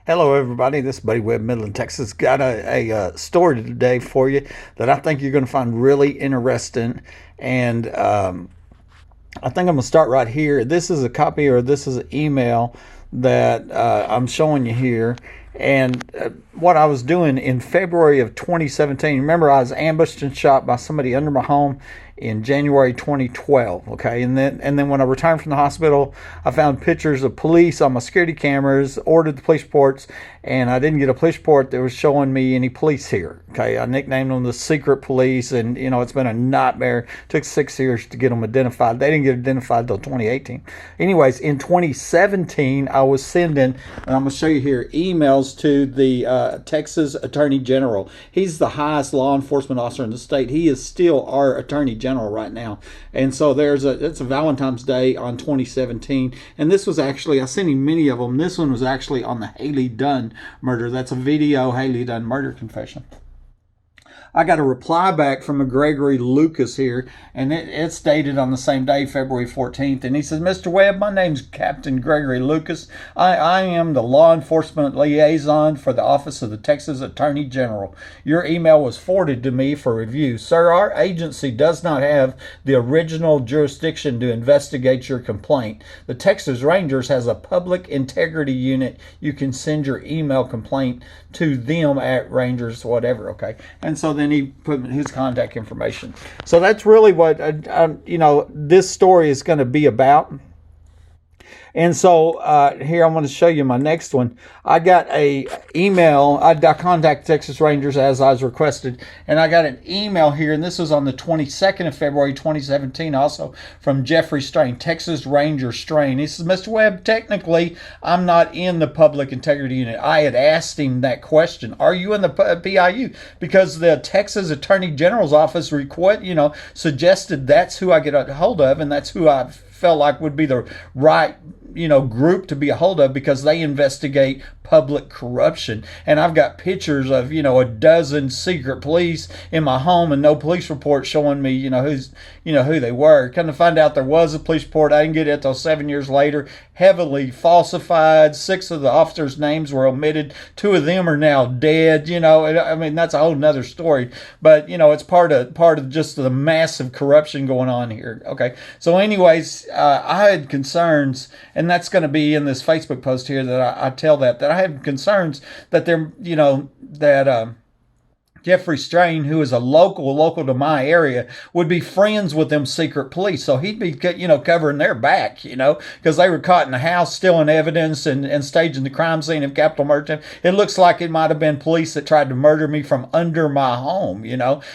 Hello, everybody. This is Buddy Webb, Midland, Texas. Got a story today for you that I think you're going to find really interesting. And I think I'm going to start right here. This is a copy, or this is an email that I'm showing you here. And what I was doing in February of 2017, remember I was ambushed and shot by somebody under my home in January 2012. Okay, and then when I returned from the hospital, I found pictures of police on my security cameras, ordered the police reports, and I didn't get a police report that was showing me any police here. Okay, I nicknamed them the secret police, and it's been a nightmare. It took 6 years to get them identified. They didn't get identified until 2018. Anyways, in 2017, I was sending, and I'm going to show you here, emails to the Texas Attorney General. He's the highest law enforcement officer in the state. He is still our Attorney General right now. And so it's a Valentine's Day on 2017. And this was actually, I sent him many of them. This one was actually on the Haley Dunn murder. That's a video Haley Dunn murder confession. I got a reply back from a Gregory Lucas here, and it's dated on the same day, February 14th. And he says, Mr. Webb, my name's Captain Gregory Lucas. I am the law enforcement liaison for the Office of the Texas Attorney General. Your email was forwarded to me for review. Sir, our agency does not have the original jurisdiction to investigate your complaint. The Texas Rangers has a public integrity unit. You can send your email complaint to them at Rangers, whatever, okay? And so then he put his contact information. So that's really what this story is going to be about. And so here I'm going to show you my next one. I got a email. I contacted Texas Rangers as I was requested, and I got an email here, and this was on the 22nd of February 2017, also from Jeffery Strain, Texas Ranger Strain. He says, Mr. Webb, technically I'm not in the Public Integrity Unit. I had asked him that question. Are you in the PIU? Because the Texas Attorney General's office suggested that's who I get a hold of, and that's who I felt like would be the right group to be a hold of, because they investigate public corruption. And I've got pictures of a dozen secret police in my home and no police report showing me who they were. Come to find out there was a police report. I didn't get it until 7 years later, heavily falsified. 6 of the officers' names were omitted. 2 of them are now dead. I mean, that's a whole nother story, but it's part of just the massive corruption going on here. Okay, so anyways, I had concerns, and that's going to be in this Facebook post here, that I tell that I have concerns that Jeffery Strain, who is a local to my area, would be friends with them secret police. So he'd be, covering their back, because they were caught in the house stealing evidence and staging the crime scene of capital murder. It looks like it might have been police that tried to murder me from under my home,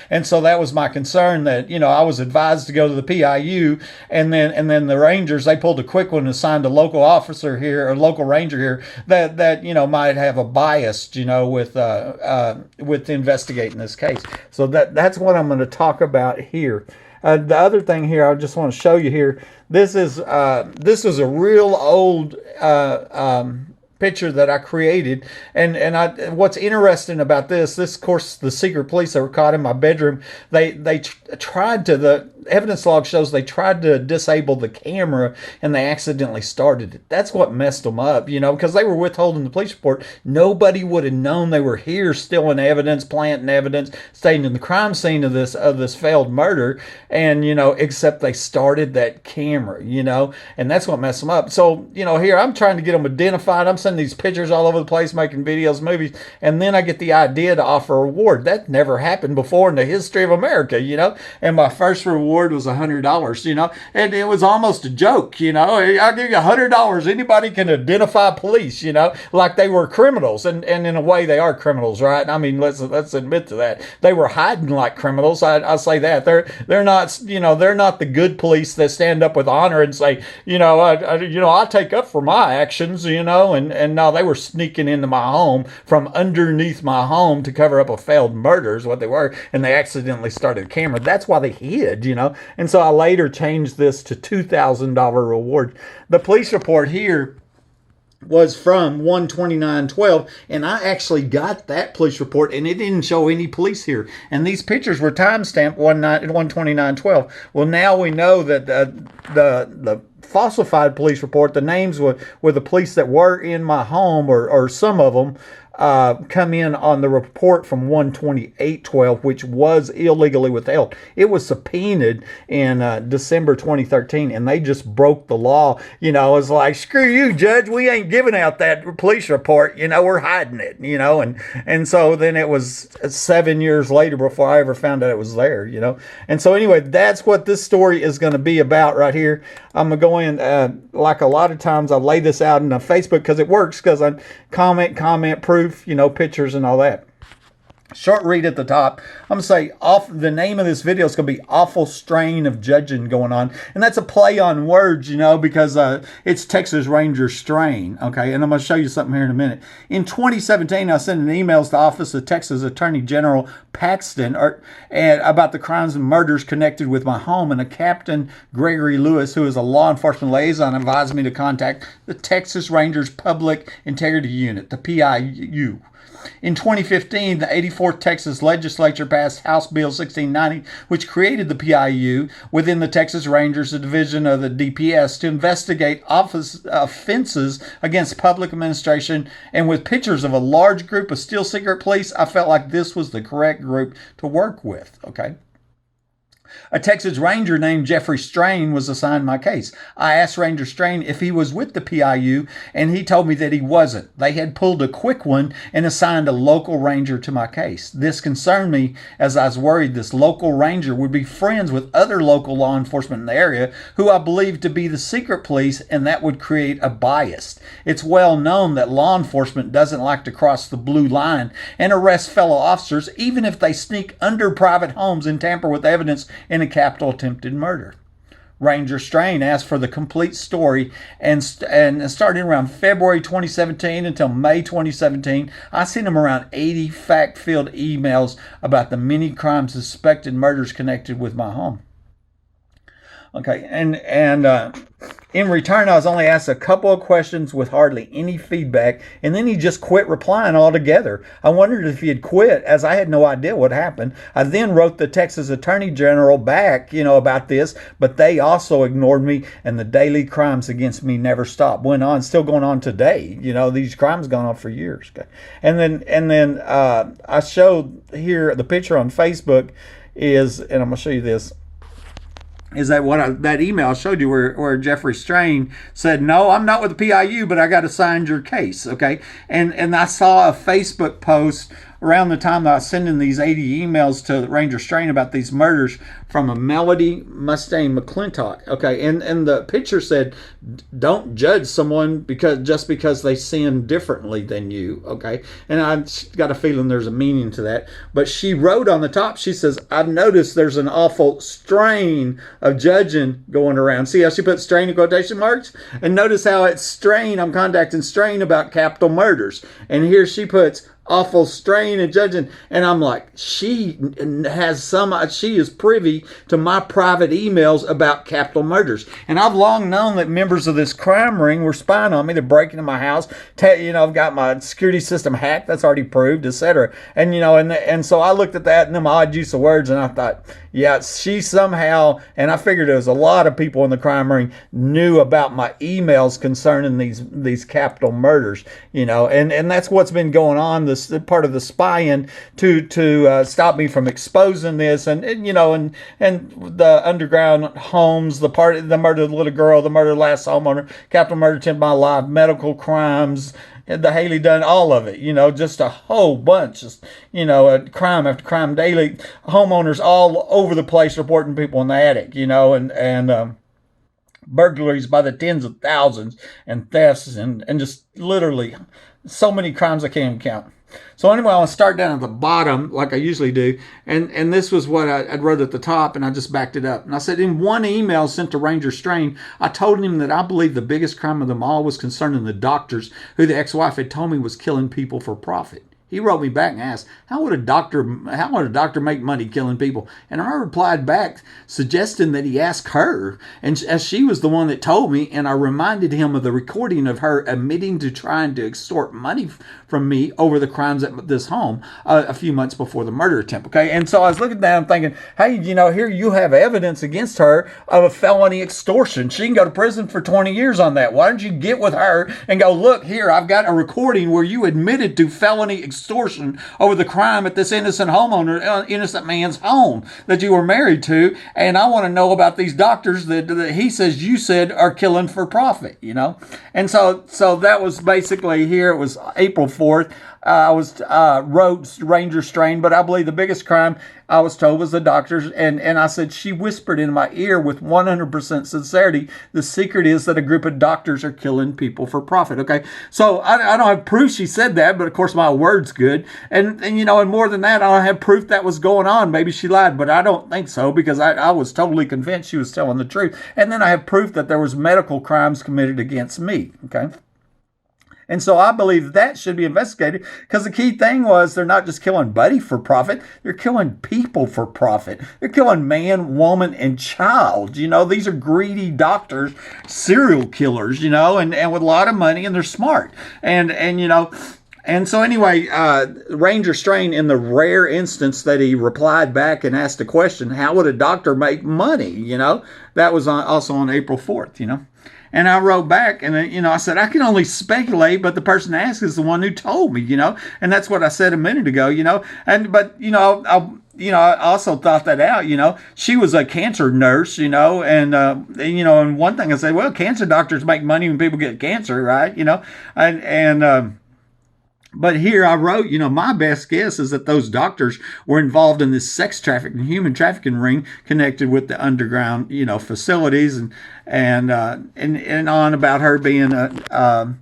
And so that was my concern, that, I was advised to go to the PIU, and then the Rangers, they pulled a quick one and assigned a local officer here, or local ranger here, that might have a bias, with investigating in this case. So that's what I'm going to talk about here. The other thing here, I just want to show you here. This is a real old picture that I created, and what's interesting about this, of course, the secret police that were caught in my bedroom, they tried to, the evidence log shows they tried to disable the camera and they accidentally started it. That's what messed them up, because they were withholding the police report. Nobody would have known they were here stealing evidence, planting evidence, staying in the crime scene of this failed murder, and except they started that camera, and that's what messed them up. So here I'm trying to get them identified. I'm sending these pictures all over the place, making videos, movies, and then I get the idea to offer a reward. That never happened before in the history of America, and my first reward was $100, and it was almost a joke, I'll give you $100. Anybody can identify police, like they were criminals, and in a way they are criminals, right? I mean, let's admit to that. They were hiding like criminals. I say that they're not, they're not the good police that stand up with honor and say, I take up for my actions, and no, they were sneaking into my home from underneath my home to cover up a failed murder is what they were, and they accidentally started a camera. That's why they hid, and so I later changed this to $2,000 reward. The police report here was from 12912, and I actually got that police report, and it didn't show any police here, and these pictures were timestamped 12912. Well, now we know that the falsified police report. The names were the police that were in my home, or some of them, come in on the report from 1/28/12, which was illegally withheld. It was subpoenaed in December 2013, and they just broke the law. You know, it's like, screw you, judge, we ain't giving out that police report. You know, we're hiding it. You know, and so then it was 7 years later before I ever found out it was there. You know, and so anyway, that's what this story is going to be about right here. I'm gonna go in, like a lot of times I lay this out in Facebook because it works, because I comment proof, you know, pictures and all that. Short read at the top. I'm going to say the name of this video is going to be Awful Strain of Judging Going On. And that's a play on words, you know, because it's Texas Ranger Strain. Okay, and I'm going to show you something here in a minute. In 2017, I sent an email to the Office of Texas Attorney General Paxton about the crimes and murders connected with my home. And a Captain Gregory Lewis, who is a law enforcement liaison, advised me to contact the Texas Rangers Public Integrity Unit, the PIU. In 2015, the 84th Texas Legislature passed House Bill 1690, which created the PIU within the Texas Rangers, a division of the DPS, to investigate offenses against public administration. And with pictures of a large group of still secret police, I felt like this was the correct group to work with. Okay. A Texas Ranger named Jeffery Strain was assigned my case. I asked Ranger Strain if he was with the PIU, and he told me that he wasn't. They had pulled a quick one and assigned a local ranger to my case. This concerned me, as I was worried this local ranger would be friends with other local law enforcement in the area who I believed to be the secret police, and that would create a bias. It's well known that law enforcement doesn't like to cross the blue line and arrest fellow officers, even if they sneak under private homes and tamper with evidence in a capital attempted murder. Ranger Strain asked for the complete story, and starting around February 2017 until May 2017, I sent him around 80 fact-filled emails about the many crimes, suspected murders connected with my home. Okay, and in return, I was only asked a couple of questions with hardly any feedback, and then he just quit replying altogether. I wondered if he had quit, as I had no idea what happened. I then wrote the Texas Attorney General back, you know, about this, but they also ignored me, and the daily crimes against me never stopped. Went on, still going on today. You know, these crimes gone on for years. Okay? And then I showed here the picture on Facebook is, and I'm gonna show you this. Is that that email I showed you where Jeffery Strain said, no, I'm not with the PIU, but I got assigned your case, okay? And I saw a Facebook post around the time that I was sending these 80 emails to Ranger Strain about these murders from a Melody Mustang McClintock, okay? And the picture said, don't judge someone just because they sin differently than you, okay? And I got a feeling there's a meaning to that. But she wrote on the top, she says, I've noticed there's an awful strain of judging going around. See how she put strain in quotation marks? And notice how it's Strain, I'm contacting Strain about capital murders. And here she puts awful strain of judging, and I'm like, she is privy to my private emails about capital murders, and I've long known that members of this crime ring were spying on me. They're breaking into my house. You know, I've got my security system hacked. That's already proved, etc. And you know, and so I looked at that and them odd use of words, and I thought, yeah, she somehow, and I figured there was a lot of people in the crime ring knew about my emails concerning these capital murders. You know, and that's what's been going on. This part of the spying to stop me from exposing this, and you know, and the underground homes, the murder of the little girl, the murder of the last homeowner, capital murder attempt by life, medical crimes, the Haley Dunn, all of it, you know, just a whole bunch, you know, crime after crime daily. Homeowners all over the place reporting people in the attic, you know, and burglaries by the tens of thousands, and thefts, and just literally so many crimes I can't even count. So anyway, I'll start down at the bottom like I usually do. And this was what I wrote at the top, and I just backed it up. And I said, in one email sent to Ranger Strain, I told him that I believe the biggest crime of them all was concerning the doctors who the ex-wife had told me was killing people for profit. He wrote me back and asked, how would a doctor make money killing people? And I replied back suggesting that he ask her. And as she was the one that told me, and I reminded him of the recording of her admitting to trying to extort money from me over the crimes at this home a few months before the murder attempt. Okay. And so I was looking down thinking, hey, here you have evidence against her of a felony extortion. She can go to prison for 20 years on that. Why don't you get with her and go, look here, I've got a recording where you admitted to felony extortion over the crime at this innocent innocent man's home that you were married to, and I want to know about these doctors that he says you said are killing for profit, And so that was basically here. It was April 4th. I wrote Ranger Strain, but I believe the biggest crime I was told was the doctors. And I said, she whispered in my ear with 100% sincerity, the secret is that a group of doctors are killing people for profit. Okay. So I don't have proof she said that, but of course my word's good. And more than that, I don't have proof that was going on. Maybe she lied, but I don't think so because I was totally convinced she was telling the truth. And then I have proof that there was medical crimes committed against me. Okay. And so I believe that should be investigated because the key thing was they're not just killing Buddy for profit. They're killing people for profit. They're killing man, woman, and child. These are greedy doctors, serial killers, and with a lot of money, and they're smart. And so anyway, Ranger Strain, in the rare instance that he replied back and asked a question, how would a doctor make money? That was also on April 4th, And I wrote back and, I said, I can only speculate, but the person asked is the one who told me, and that's what I said a minute ago, but I also thought that out, she was a cancer nurse, and one thing I said, well, cancer doctors make money when people get cancer, right? But here I wrote, my best guess is that those doctors were involved in this sex trafficking, human trafficking ring connected with the underground, facilities and on about her being a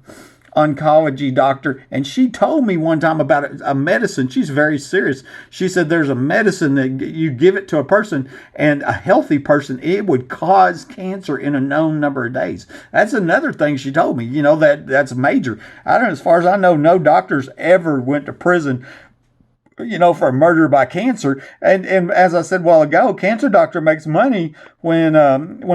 oncology doctor. And she told me one time about a medicine. She's very serious. She said there's a medicine that you give it to a person, and a healthy person, it would cause cancer in a known number of days. That's another thing she told me, that's major. I don't know, as far as I know, no doctors ever went to prison for a murder by cancer. And as I said a while ago, cancer doctor makes money when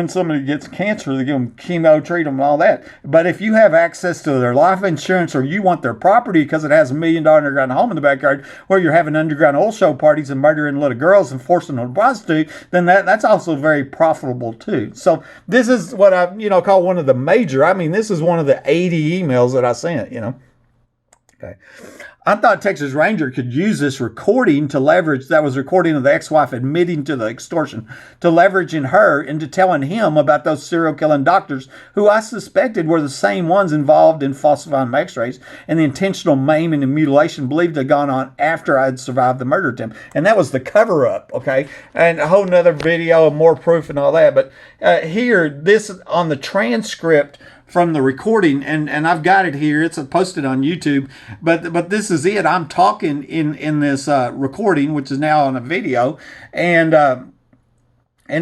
somebody gets cancer. They give them chemo, treat them, and all that. But if you have access to their life insurance, or you want their property because it has $1 million underground home in the backyard where you're having underground oil show parties and murdering little girls and forcing them to prostitute, then that's also very profitable too. So this is what I call one of the major. This is one of the 80 emails that I sent. Okay. I thought Texas Ranger could use this recording to leverage, that was recording of the ex-wife admitting to the extortion, to leveraging her into telling him about those serial killing doctors who I suspected were the same ones involved in falsifying my x-rays and the intentional maiming and mutilation believed to have gone on after I had survived the murder attempt. And that was the cover-up, okay? And a whole nother video and more proof and all that. But here, this on the transcript from the recording, and I've got it here. It's posted on YouTube, but this is it. I'm talking in this recording, which is now on a video, and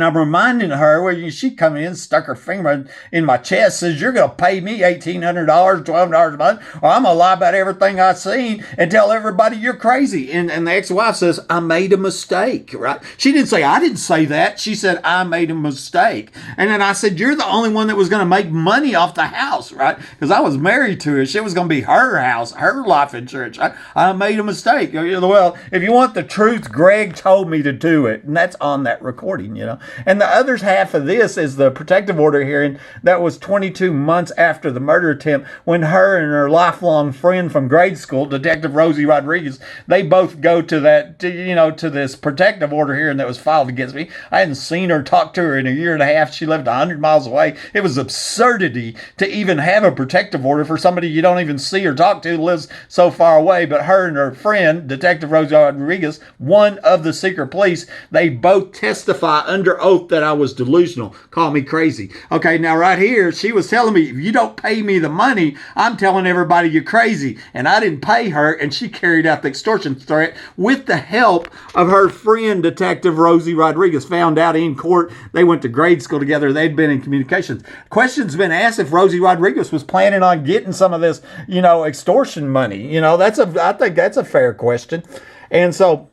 I'm reminding her, well, she come in, stuck her finger in my chest, says, you're going to pay me $1,800, $1,200 a month, or I'm going to lie about everything I've seen and tell everybody you're crazy. And the ex-wife says, I made a mistake, right? She didn't say, I didn't say that. She said, I made a mistake. And then I said, you're the only one that was going to make money off the house, right? Because I was married to her. It was going to be her house, her life insurance. I made a mistake. Well, if you want the truth, Greg told me to do it. And that's on that recording, And the other half of this is the protective order hearing that was 22 months after the murder attempt, when her and her lifelong friend from grade school, Detective Rosie Rodriguez, they both go to to this protective order hearing that was filed against me. I hadn't seen her, talked to her in a year and a half. She lived 100 miles away. It was absurdity to even have a protective order for somebody you don't even see or talk to, lives so far away. But her and her friend, Detective Rosie Rodriguez, one of the secret police, they both testify under under oath that I was delusional. Call me crazy. Okay, now right here, she was telling me, if you don't pay me the money, I'm telling everybody you're crazy. And I didn't pay her, and she carried out the extortion threat with the help of her friend, Detective Rosie Rodriguez. Found out in court, they went to grade school together. They'd been in communications. Questions been asked if Rosie Rodriguez was planning on getting some of this, extortion money. I think that's a fair question. And so,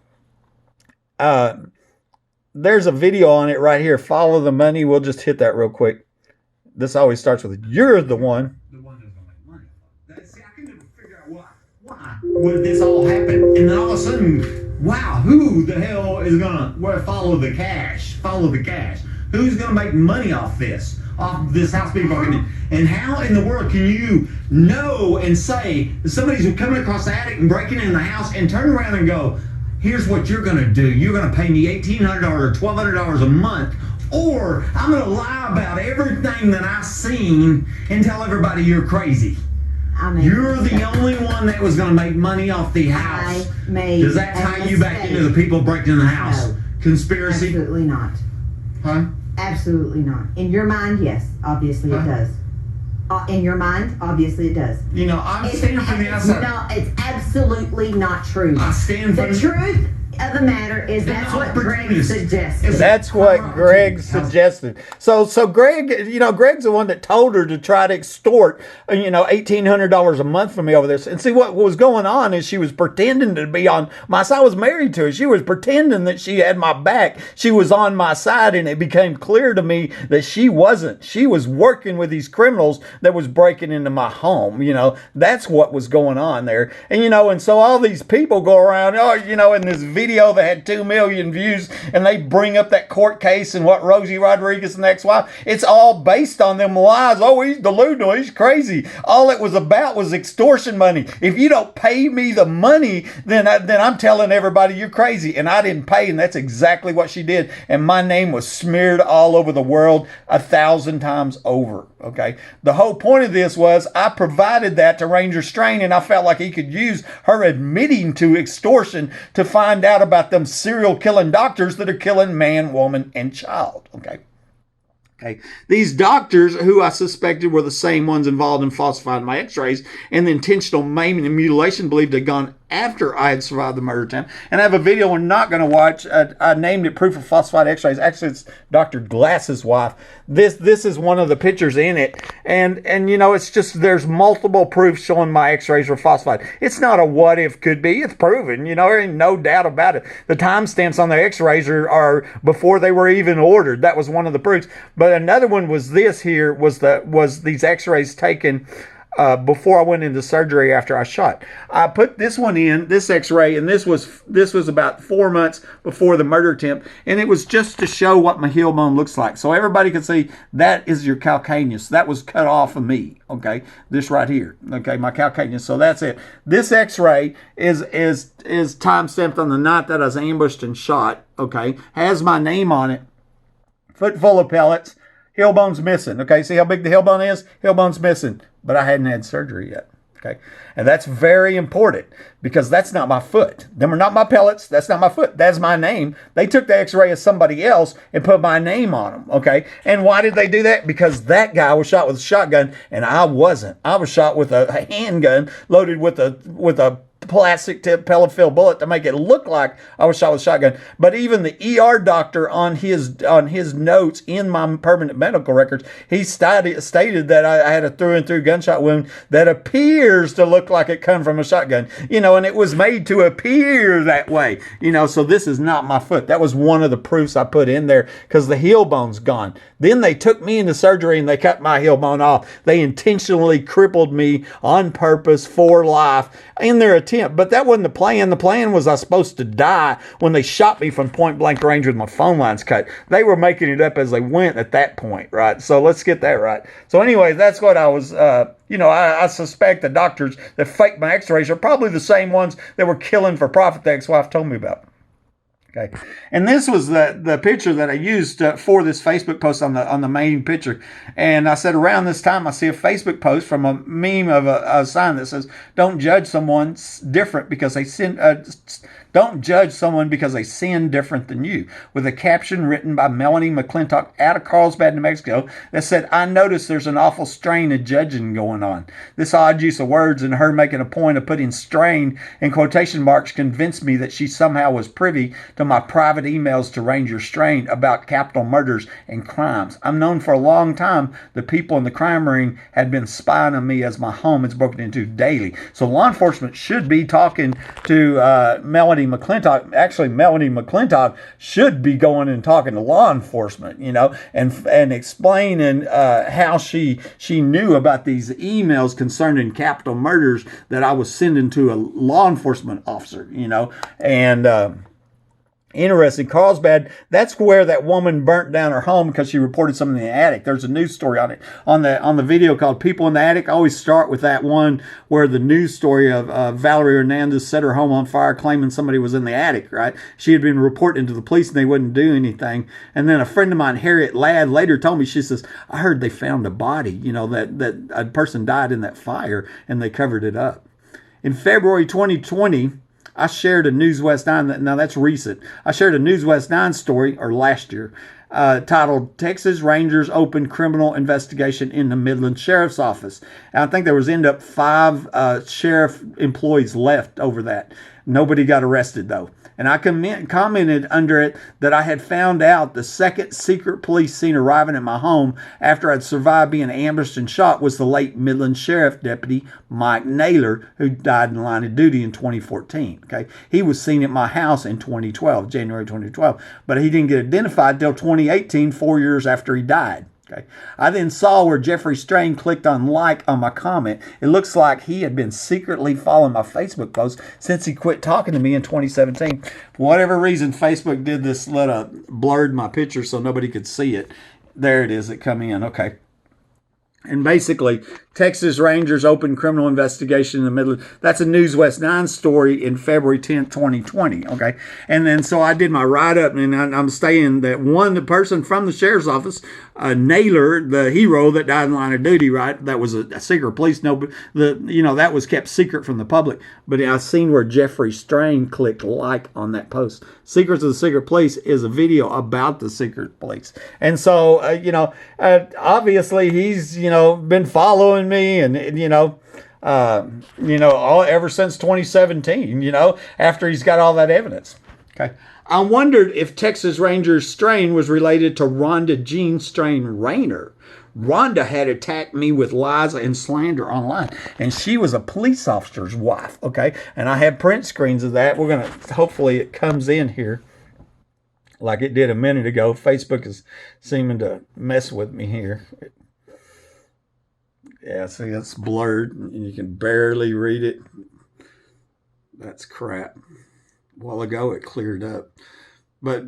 there's a video on it right here. Follow the money. We'll just hit that real quick. This always starts with, you're the one. The one that's going to make money. See, I can never figure out why would this all happen? And then all of a sudden, wow, who the hell is going to follow the cash? Follow the cash. Who's going to make money off this house being broken in? And how in the world can you know and say that somebody's coming across the attic and breaking in the house and turn around and go, here's what you're going to do. You're going to pay me $1,800 or $1,200 a month, or I'm going to lie about everything that I've seen and tell everybody you're crazy. You're the only one that was going to make money off the house. Does that tie you back into the people breaking in the house? No. Conspiracy? Absolutely not. Huh? Absolutely not. In your mind, yes. Obviously it does. In your mind, obviously it does. I'm standing for the outside. No, it's absolutely not true. I stand for the truth of the matter is that's what Greg suggested. That's what Greg suggested. So Greg, Greg's the one that told her to try to extort, $1,800 a month from me over this. And see, what was going on is she was pretending to be on my side. I was married to her. She was pretending that she had my back. She was on my side, and it became clear to me that she wasn't. She was working with these criminals that was breaking into my home. That's what was going on there. And so all these people go around, in this video that had 2 million views, and they bring up that court case and what Rosie Rodriguez and ex-wife. It's all based on them lies. Oh, he's delusional. He's crazy. All it was about was extortion money. If you don't pay me the money, then I'm telling everybody you're crazy. And I didn't pay, and that's exactly what she did. And my name was smeared all over the world 1,000 times over. Okay. The whole point of this was I provided that to Ranger Strain, and I felt like he could use her admitting to extortion to find out about them serial killing doctors that are killing man, woman, and child. Okay. These doctors, who I suspected were the same ones involved in falsifying my x-rays and the intentional maiming and mutilation, believed had gone after I had survived the murder attempt. And I have a video we're not going to watch. I named it Proof of Falsified X-Rays. Actually, it's Dr. Glass's wife. This is one of the pictures in it. And it's just, there's multiple proofs showing my X-rays were falsified. It's not a what if could be. It's proven. There ain't no doubt about it. The timestamps on the X-rays are before they were even ordered. That was one of the proofs. But another one was this here, was these X-rays taken before I went into surgery after I shot. I put this one in, this x-ray, and this was about 4 months before the murder attempt, and it was just to show what my heel bone looks like. So everybody can see that is your calcaneus. That was cut off of me, okay? This right here, okay, my calcaneus. So that's it. This x-ray is time stamped on the night that I was ambushed and shot, okay? Has my name on it. Foot full of pellets. Heel bone's missing. Okay, see how big the heel bone is? Heel bone's missing. But I hadn't had surgery yet. Okay, and that's very important because that's not my foot. Them are not my pellets. That's not my foot. That's my name. They took the x-ray of somebody else and put my name on them. Okay, and why did they do that? Because that guy was shot with a shotgun and I wasn't. I was shot with a handgun loaded with a plastic tip pellet filled bullet to make it look like I was shot with a shotgun. But even the ER doctor on his notes in my permanent medical records, he stated that I had a through and through gunshot wound that appears to look like it come from a shotgun, and it was made to appear that way, so this is not my foot. That was one of the proofs I put in there because the heel bone's gone. Then they took me into surgery and they cut my heel bone off. They intentionally crippled me on purpose for life in their attempt. But that wasn't the plan. The plan was I was supposed to die when they shot me from point blank range with my phone lines cut. They were making it up as they went at that point, right? So let's get that right. So anyway, that's what I was, I suspect the doctors that faked my x-rays are probably the same ones that were killing for profit the ex-wife told me about. Okay, and this was the picture that I used for this Facebook post on the main picture. And I said around this time I see a Facebook post from a meme of a sign that says, "Don't judge someone different because they sin." Don't judge someone because they sin different than you, with a caption written by Melanie McClintock out of Carlsbad, New Mexico, that said, "I noticed there's an awful strain of judging going on." This odd use of words and her making a point of putting strain in quotation marks convinced me that she somehow was privy to my private emails to Ranger Strain about capital murders and crimes. I'm known for a long time that people in the crime ring had been spying on me as my home is broken into daily. So law enforcement should be talking to Melanie McClintock. Actually, Melanie McClintock should be going and talking to law enforcement, and explaining how she knew about these emails concerning capital murders that I was sending to a law enforcement officer, and interesting. Carlsbad, that's where that woman burnt down her home because she reported something in the attic. There's a news story on it on the video called "People in the Attic." I always start with that one where the news story of Valerie Hernandez set her home on fire claiming somebody was in the attic, right? She had been reporting to the police and they wouldn't do anything. And then a friend of mine, Harriet Ladd, later told me, she says, "I heard they found a body, that a person died in that fire and they covered it up." In February 2020, I shared a News West 9, now that's recent. I shared a News West 9 story, or last year, titled "Texas Rangers Open Criminal Investigation in the Midland Sheriff's Office." And I think there was end up 5 sheriff employees left over that. Nobody got arrested though. And I commented under it that I had found out the second secret police scene arriving at my home after I'd survived being ambushed and shot was the late Midland Sheriff Deputy Mike Naylor, who died in the line of duty in 2014. Okay, he was seen at my house in 2012, January 2012, but he didn't get identified until 2018, 4 years after he died. Okay. I then saw where Jeffery Strain clicked on like on my comment. It looks like he had been secretly following my Facebook post since he quit talking to me in 2017. For whatever reason, Facebook did this, blurred my picture so nobody could see it. There it is. It come in. Okay. And basically, Texas Rangers open criminal investigation in the middle. That's a News West 9 story in February 10th, 2020. Okay. And then so I did my write-up, and I'm saying that the person from the sheriff's office, Naylor, the hero that died in line of duty, right? That was a secret police. No, that was kept secret from the public. But I seen where Jeffery Strain clicked like on that post. Secrets of the Secret Police is a video about the secret police. And so, obviously he's, been following me and all ever since 2017, after he's got all that evidence. Okay. I wondered if Texas Ranger Strain was related to Rhonda Jean Strain Rayner. Rhonda had attacked me with lies and slander online, and she was a police officer's wife. Okay. And I have print screens of that. We're going to, hopefully it comes in here like it did a minute ago. Facebook is seeming to mess with me here. Yeah, see, it's blurred and you can barely read it. That's crap. A while ago it cleared up. But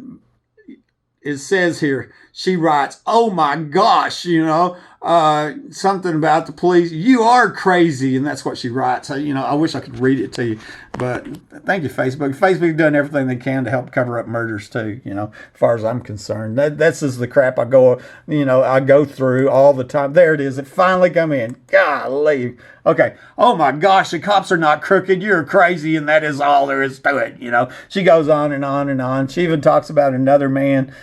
it says here, she writes, "Oh my gosh, something about the police. You are crazy." And that's what she writes. I wish I could read it to you. But thank you, Facebook. Facebook done everything they can to help cover up murders too, as far as I'm concerned. That's just the crap I go through all the time. There it is. It finally come in. Golly. Okay. "Oh my gosh, the cops are not crooked. You're crazy, and that is all there is to it." She goes on and on and on. She even talks about another man,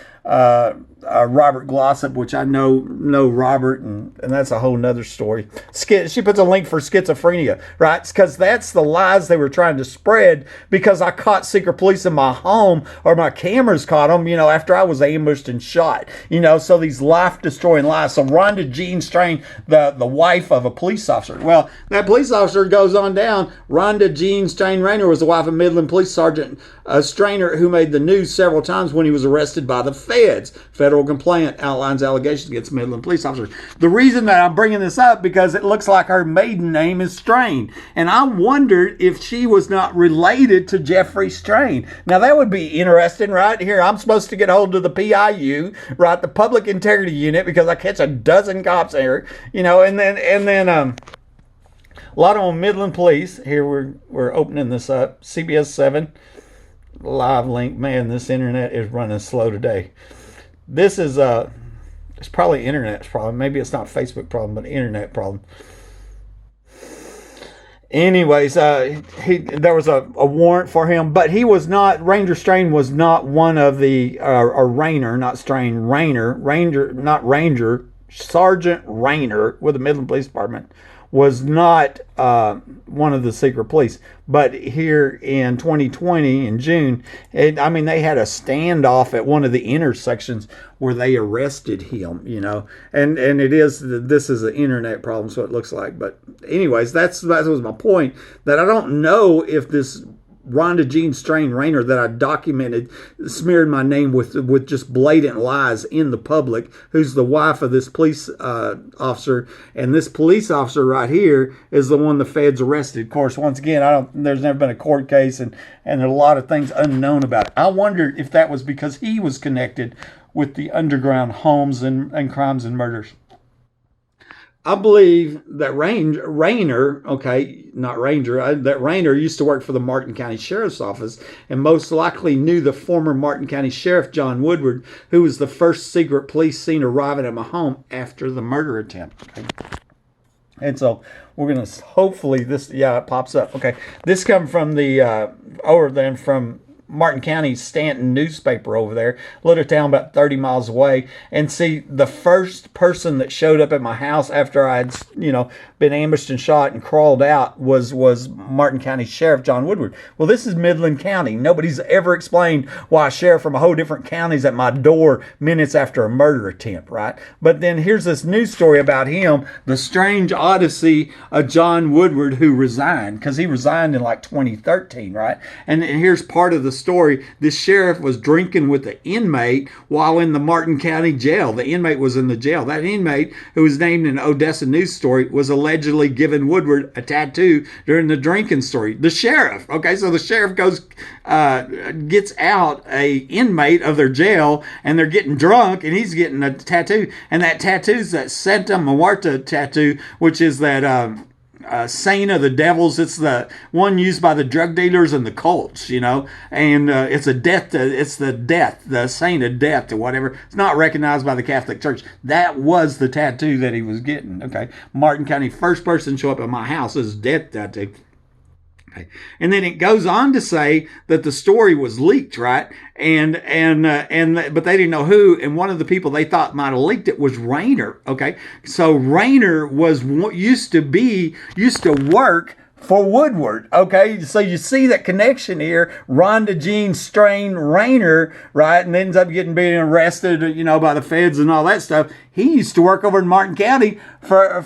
Robert Glossop, which I know Robert, and that's a whole nother story. She puts a link for schizophrenia, right? Because that's the lies they were trying to spread, because I caught secret police in my home, or my cameras caught them, after I was ambushed and shot, so these life-destroying lies. So Rhonda Jean Strain, the wife of a police officer. Well, that police officer goes on down. Rhonda Jean Strain Rayner was the wife of Midland Police Sergeant Strainer, who made the news several times when he was arrested by the feds. Federal complaint outlines allegations against Midland police officers. The reason that I'm bringing this up, because it looks like her maiden name is Strain. And I wondered if she was not related to Jeffery Strain. Now, that would be interesting, right? Here, I'm supposed to get hold of the PIU, right? The Public Integrity Unit, because I catch a dozen cops here, and then a lot of them Midland police. Here, we're opening this up. CBS 7. live link. Man, this internet is running slow today. This is it's probably internet's problem. Maybe it's not Facebook problem, but internet problem. Anyways, there was a warrant for him, but he was not. Ranger Strain was not one of the or Rayner, not Strain. Ranger, not Ranger. Sergeant Rayner with the Midland Police Department was not one of the secret police. But here in 2020, in June, they had a standoff at one of the intersections where they arrested him, And this is an internet problem, so it looks like. But anyways, that was my point, that I don't know if this Rhonda Jean Strain Rayner that I documented smeared my name with just blatant lies in the public, who's the wife of this police officer, and this police officer right here is the one the feds arrested. Of course, once again, there's never been a court case, and there are a lot of things unknown about it. I wondered if that was because he was connected with the underground homes and crimes and murders. I believe that Rayner, not Ranger, that Rayner used to work for the Martin County Sheriff's Office and most likely knew the former Martin County Sheriff, John Woodward, who was the first secret police seen arriving at my home after the murder attempt. Okay. And so we're going to hopefully it pops up. Okay. This comes from from Martin County Stanton newspaper over there, little town about 30 miles away. And see, the first person that showed up at my house after I'd, been ambushed and shot and crawled out was Martin County Sheriff John Woodward. Well, this is Midland County. Nobody's ever explained why a sheriff from a whole different county is at my door minutes after a murder attempt, right? But then here's this news story about him, the strange odyssey of John Woodward, who resigned, because he resigned in like 2013, right? And here's part of the story. This sheriff was drinking with the inmate while in the Martin County jail. The inmate was in the jail. That inmate, who was named in an Odessa news story, was allegedly giving Woodward a tattoo during the drinking story. The sheriff. Okay, so the sheriff gets out a inmate of their jail, and they're getting drunk, and he's getting a tattoo. And that tattoo's that Santa Muerta tattoo, which is that Saint of the Devils. It's the one used by the drug dealers and the cults, and it's the Saint of Death or whatever. It's not recognized by the Catholic Church. That was the tattoo that he was getting. Okay, Martin County, first person to show up at my house is death tattoo. Okay. And then it goes on to say that the story was leaked, right? But they didn't know who. And one of the people they thought might have leaked it was Rayner. Okay, so Rayner used to work for Woodward. Okay, so you see that connection here. Rhonda Jean Strain Rayner, right, and ends up being arrested, by the feds and all that stuff. He used to work over in Martin County for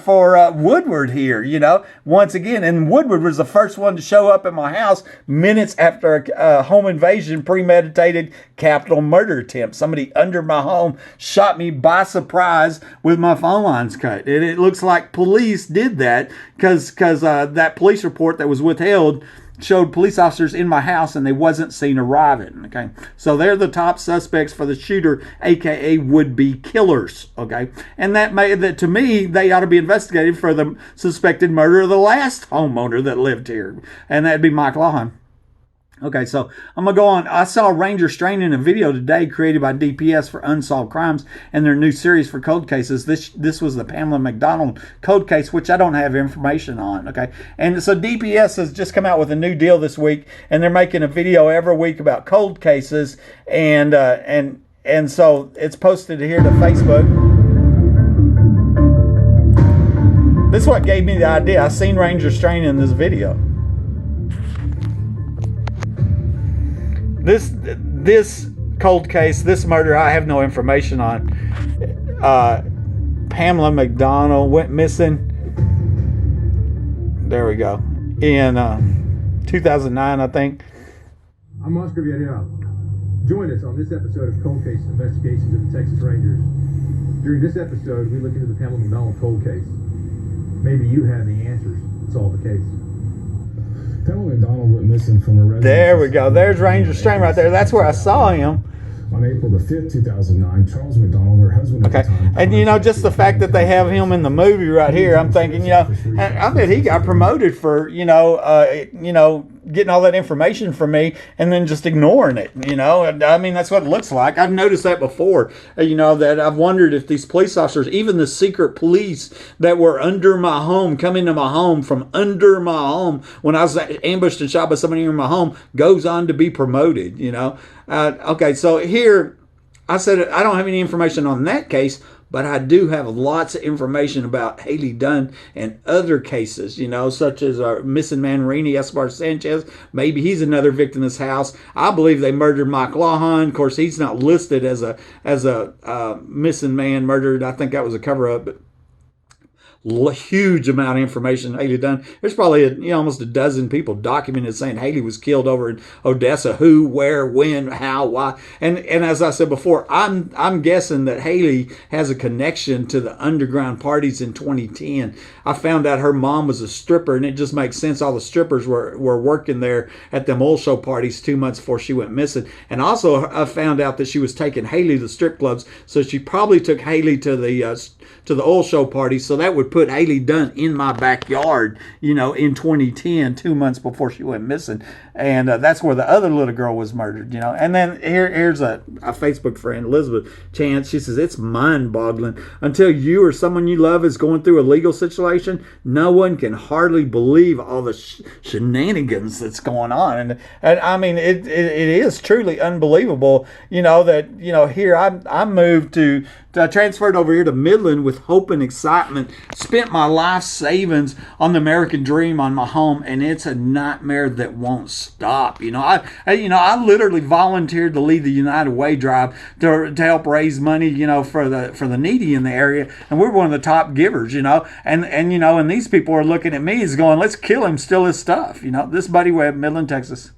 Woodward here, once again. And Woodward was the first one to show up at my house minutes after a home invasion, premeditated capital murder attempt. Somebody under my home shot me by surprise with my phone lines cut. And it looks like police did that because that police report that was withheld showed police officers in my house and they wasn't seen arriving. Okay, so they're the top suspects for the shooter, aka would-be killers. Okay, and that to me, they ought to be investigated for the suspected murder of the last homeowner that lived here, and that'd be Mike Lawhon. Okay, so I'm going to go on. I saw Ranger Strain in a video today created by DPS for Unsolved Crimes and their new series for cold cases. This was the Pamela McDonald cold case, which I don't have information on. Okay, and so DPS has just come out with a new deal this week, and they're making a video every week about cold cases, and so it's posted here to Facebook. This is what gave me the idea. I seen Ranger Strain in this video. This cold case, this murder, I have no information on. Pamela McDonald went missing. There we go. In 2009, I think. I'm Oscar Villarreal. Join us on this episode of Cold Case Investigations of the Texas Rangers. During this episode, we look into the Pamela McDonald cold case. Maybe you have the answers to solve the case. Pamela McDonald went missing from a residence. There we go. There's Ranger Strain right there. That's where I saw him. On April the 5th, 2009, Charles McDonald, her husband at the time. And just the fact that they have him in the movie right here, I'm thinking, I bet he got promoted for, getting all that information from me and then just ignoring it. I mean, that's what it looks like. I've noticed that before. That I've wondered if these police officers, even the secret police that were under my home, coming to my home from under my home when I was ambushed and shot by somebody in my home, goes on to be promoted. Okay, so here I said I don't have any information on that case, but I do have lots of information about Haley Dunn and other cases, such as our missing man, Rini Escobar Sanchez. Maybe he's another victim in this house. I believe they murdered Mike Lawhon. Of course, he's not listed as a missing man murdered. I think that was a cover-up, but huge amount of information Haley Dunn. There's probably almost a dozen people documented saying Haley was killed over in Odessa. Who, where, when, how, why, and as I said before, I'm guessing that Haley has a connection to the underground parties in 2010. I found out her mom was a stripper, and it just makes sense. All the strippers were working there at them oil show parties 2 months before she went missing. And also, I found out that she was taking Haley to strip clubs, so she probably took Haley to the oil show party. So that would put Haley Dunn in my backyard, in 2010, 2 months before she went missing. And that's where the other little girl was murdered, And then here's a Facebook friend, Elizabeth Chance. She says, it's mind-boggling. Until you or someone you love is going through a legal situation, no one can hardly believe all the shenanigans that's going on. And I mean, it is truly unbelievable, that, here I moved I transferred over here to Midland with hope and excitement, spent my life savings on the American dream on my home, and it's a nightmare that won't stop. I literally volunteered to lead the United Way drive to help raise money, for the needy in the area, and we're one of the top givers, and these people are looking at me as going, let's kill him, steal his stuff. This Buddy Webb, Midland, Texas.